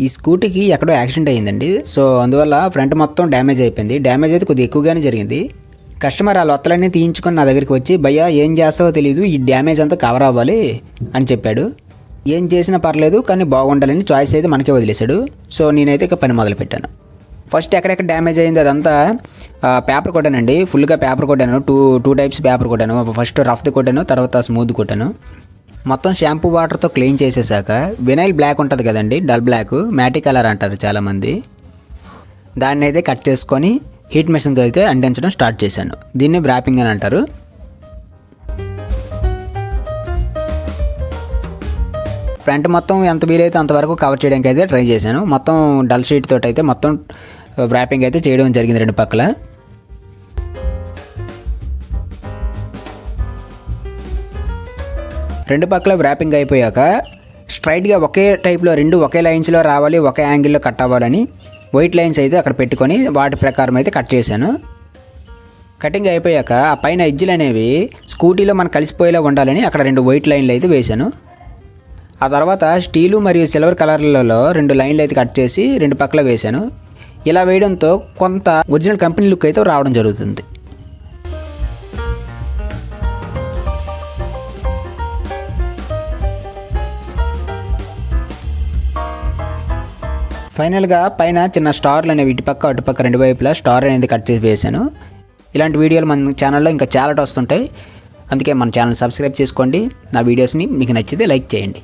ఈ స్కూటీకి ఎక్కడో యాక్సిడెంట్ అయ్యిందండి. సో అందువల్ల ఫ్రంట్ మొత్తం డ్యామేజ్ అయిపోయింది. డ్యామేజ్ అయితే కొద్దిగా ఎక్కువగానే జరిగింది. కస్టమర్ ఆ లొత్తలన్నీ తీయించుకొని నా దగ్గరికి వచ్చి, భయ్యా ఏం చేస్తావో తెలియదు, ఈ డ్యామేజ్ అంతా కవర్ అవ్వాలి అని చెప్పాడు. ఏం చేసినా పర్లేదు కానీ బాగుండాలని చాయిస్ అయితే మనకే వదిలేశాడు. సో నేనైతే ఇక పని మొదలుపెట్టాను. ఫస్ట్ ఎక్కడెక్కడ డ్యామేజ్ అయింది అదంతా పేపర్ కొట్టానండి. ఫుల్గా పేపర్ కొట్టాను. టూ టైప్స్ పేపర్ కొట్టాను. ఫస్ట్ రఫ్ది కొట్టాను, తర్వాత స్మూత్ కొట్టాను. మొత్తం షాంపూ వాటర్తో క్లీన్ చేసేసాక వినైల్ బ్లాక్ ఉంటుంది కదండి, డల్ బ్లాక్, మ్యాటీ కలర్ అంటారు చాలామంది, దాన్ని అయితే కట్ చేసుకొని హీట్ మెషిన్తో అయితే అంటించడం స్టార్ట్ చేశాను. దీన్ని వ్రాపింగ్ అని అంటారు. ఫ్రంట్ మొత్తం ఎంత వీలైతే అంతవరకు కవర్ చేయడానికి అయితే ట్రై చేశాను. మొత్తం డల్ షీట్ తోటి అయితే మొత్తం వ్రాపింగ్ అయితే చేయడం జరిగింది రెండు పక్కల. రెండు పక్కల వ్రాపింగ్ అయిపోయాక స్ట్రైట్గా ఒకే టైప్లో రెండు ఒకే లైన్స్లో రావాలి, ఒకే యాంగిల్లో కట్ అవ్వాలని వైట్ లైన్స్ అయితే అక్కడ పెట్టుకొని వాటి ప్రకారం అయితే కట్ చేశాను. కటింగ్ అయిపోయాక ఆ పైన ఎడ్జ్లు అనేవి స్కూటీలో మనకు కలిసిపోయేలా ఉండాలని అక్కడ రెండు వైట్ లైన్లు అయితే వేశాను. ఆ తర్వాత స్టీలు మరియు సిల్వర్ కలర్లలో రెండు లైన్లు అయితే కట్ చేసి రెండు పక్కల వేశాను. ఇలా వేయడంతో కొంత ఒరిజినల్ కంపెనీ లుక్ అయితే రావడం జరుగుతుంది. ఫైనల్గా పైన చిన్న స్టార్లు అనేవి ఇటుపక్క అటుపక్క రెండు వైపులా స్టార్ అనేది కట్ చేసి వేశాను. ఇలాంటి వీడియోలు మన ఛానల్లో ఇంకా చాలా వస్తుంటాయి. అందుకే మన ఛానల్ సబ్స్క్రైబ్ చేసుకోండి. నా వీడియోస్ని మీకు నచ్చితే లైక్ చేయండి.